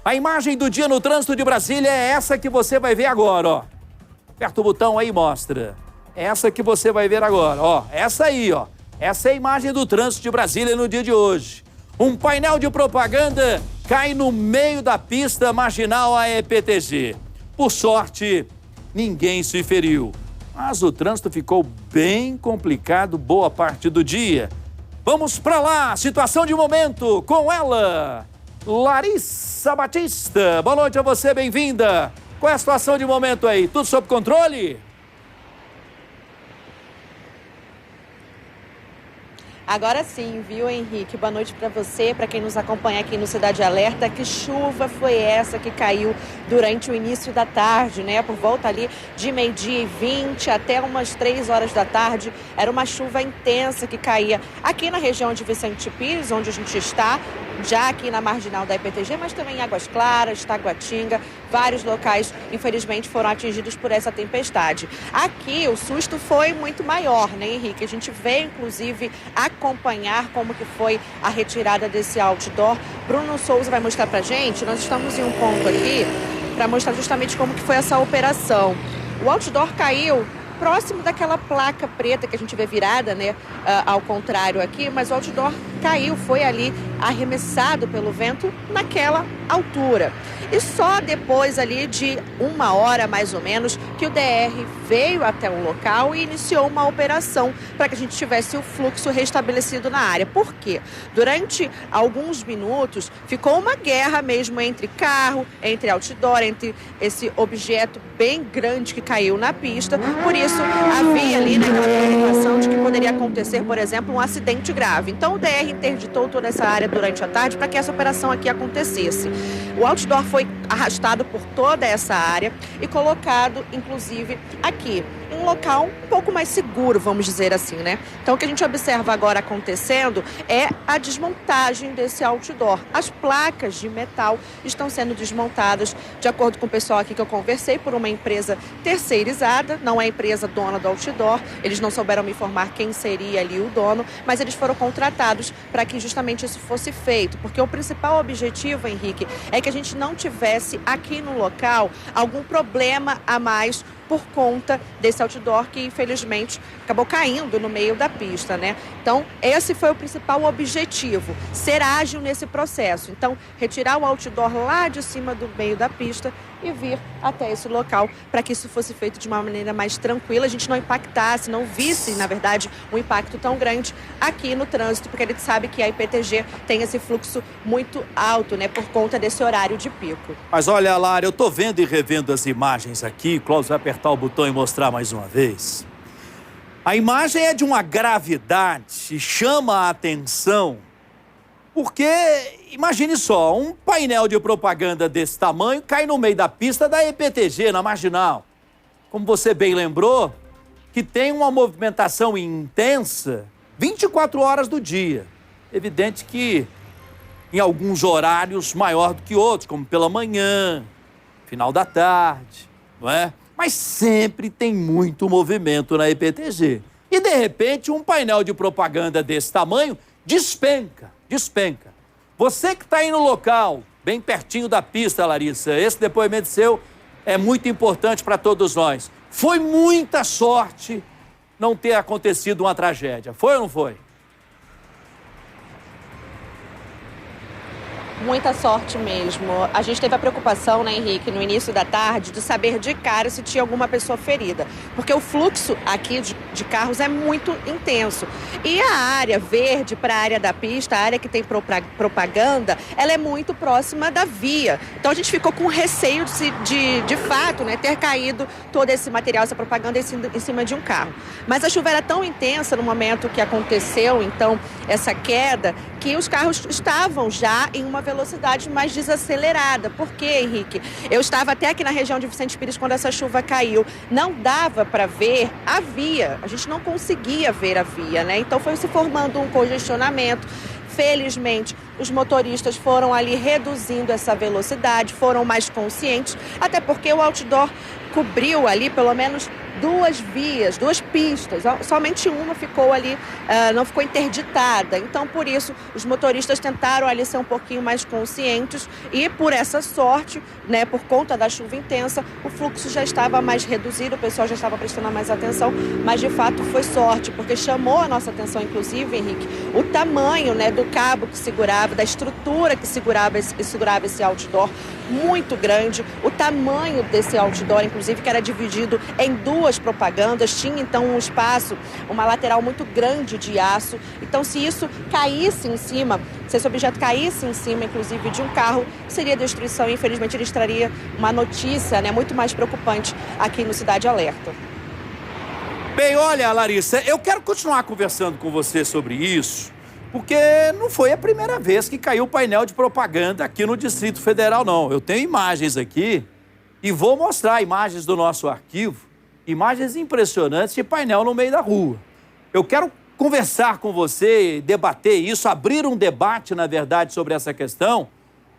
A imagem do dia no trânsito de Brasília é essa que você vai ver agora, ó. Aperta o botão aí e mostra. Essa que você vai ver agora, ó. Essa aí, ó. Essa é a imagem do trânsito de Brasília no dia de hoje. Um painel de propaganda cai no meio da pista marginal à EPTG. Por sorte, ninguém se feriu. Mas o trânsito ficou bem complicado boa parte do dia. Vamos pra lá, situação de momento com ela, Larissa Batista. Boa noite a você, bem-vinda. Qual é a situação de momento aí? Tudo sob controle? Agora sim, viu, Henrique? Boa noite para você, para quem nos acompanha aqui no Cidade Alerta. Que chuva foi essa que caiu durante o início da tarde, né? Por volta ali de 12h20 até umas 3 horas da tarde. Era uma chuva intensa que caía aqui na região de Vicente Pires, onde a gente está, já aqui na marginal da EPTG, mas também em Águas Claras, Taguatinga. Vários locais, infelizmente, foram atingidos por essa tempestade. Aqui, o susto foi muito maior, né, Henrique? A gente veio, inclusive, acompanhar como que foi a retirada desse outdoor. Bruno Souza vai mostrar pra gente. Nós estamos em um ponto aqui para mostrar justamente como que foi essa operação. O outdoor caiu próximo daquela placa preta que a gente vê virada, né, ao contrário aqui, mas o outdoor caiu, foi ali arremessado pelo vento naquela altura. E só depois ali de 1 hora, mais ou menos, que o DR veio até o local e iniciou uma operação para que a gente tivesse o fluxo restabelecido na área. Por quê? Durante alguns minutos ficou uma guerra mesmo entre carro, entre outdoor, entre esse objeto bem grande que caiu na pista. Por isso, havia ali, né, aquela preocupação de que poderia acontecer, por exemplo, um acidente grave. Então, o DR interditou toda essa área durante a tarde para que essa operação aqui acontecesse. O outdoor foi arrastado por toda essa área e colocado, inclusive, aqui, em um local um pouco mais seguro, vamos dizer assim, né? Então, o que a gente observa agora acontecendo é a desmontagem desse outdoor. As placas de metal estão sendo desmontadas, de acordo com o pessoal aqui que eu conversei, por uma empresa terceirizada, não é a empresa dona do outdoor. Eles não souberam me informar quem seria ali o dono, mas eles foram contratados para que justamente isso fosse feito, porque o principal objetivo, Henrique, é que a gente não tivesse aqui no local algum problema a mais por conta desse outdoor que, infelizmente, acabou caindo no meio da pista, né? Então, esse foi o principal objetivo, ser ágil nesse processo. Então, retirar o outdoor lá de cima do meio da pista e vir até esse local para que isso fosse feito de uma maneira mais tranquila, a gente não impactasse, não visse, na verdade, um impacto tão grande aqui no trânsito, porque a gente sabe que a IPTG tem esse fluxo muito alto, né, por conta desse horário de pico. Mas olha, Lara, eu tô vendo e revendo as imagens aqui. Clóvis vai apertar o botão e mostrar mais uma vez. A imagem é de uma gravidade e chama a atenção, porque, imagine só, um painel de propaganda desse tamanho cai no meio da pista da EPTG, na marginal. Como você bem lembrou, que tem uma movimentação intensa 24 horas do dia. Evidente que em alguns horários maior do que outros, como pela manhã, final da tarde, não é? Mas sempre tem muito movimento na EPTG. E, de repente, um painel de propaganda desse tamanho despenca. Você que está aí no local, bem pertinho da pista, Larissa, esse depoimento seu é muito importante para todos nós. Foi muita sorte não ter acontecido uma tragédia. Foi ou não foi? Muita sorte mesmo. A gente teve a preocupação, né, Henrique, no início da tarde, de saber de cara se tinha alguma pessoa ferida. Porque o fluxo aqui de carros é muito intenso. E a área verde para a área da pista, a área que tem propaganda, ela é muito próxima da via. Então a gente ficou com receio de fato, né, ter caído todo esse material, essa propaganda em cima de um carro. Mas a chuva era tão intensa no momento que aconteceu, então, essa queda, que os carros estavam já em uma velocidade mais desacelerada. Por quê, Henrique? Eu estava até aqui na região de Vicente Pires quando essa chuva caiu. Não dava para ver a via. A gente não conseguia ver a via, né? Então foi se formando um congestionamento. Felizmente, os motoristas foram ali reduzindo essa velocidade, foram mais conscientes, até porque o outdoor cobriu ali pelo menos 2 vias, 2 pistas, somente uma ficou ali, não ficou interditada. Então, por isso, os motoristas tentaram ali ser um pouquinho mais conscientes e, por essa sorte, né, por conta da chuva intensa, o fluxo já estava mais reduzido, o pessoal já estava prestando mais atenção, mas de fato foi sorte, porque chamou a nossa atenção, inclusive, Henrique, o tamanho, né, do cabo que segurava, da estrutura que segurava esse outdoor, muito grande, o tamanho desse outdoor, inclusive, que era dividido em 2 propagandas, tinha então um espaço, uma lateral muito grande de aço. Então, se isso caísse em cima, se esse objeto caísse em cima, inclusive, de um carro, seria destruição e, infelizmente, ele traria uma notícia, né, muito mais preocupante aqui no Cidade Alerta. Bem, olha, Larissa, eu quero continuar conversando com você sobre isso, porque não foi a primeira vez que caiu o painel de propaganda aqui no Distrito Federal, não. Eu tenho imagens aqui e vou mostrar imagens do nosso arquivo, imagens impressionantes de painel no meio da rua. Eu quero conversar com você, debater isso, abrir um debate, na verdade, sobre essa questão,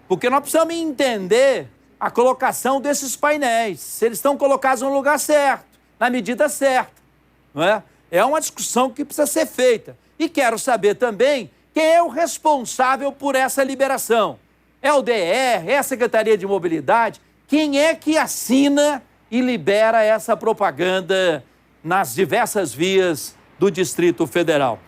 porque nós precisamos entender a colocação desses painéis, se eles estão colocados no lugar certo, na medida certa, não é? É uma discussão que precisa ser feita. E quero saber também quem é o responsável por essa liberação. É o DR? É a Secretaria de Mobilidade? Quem é que assina e libera essa propaganda nas diversas vias do Distrito Federal?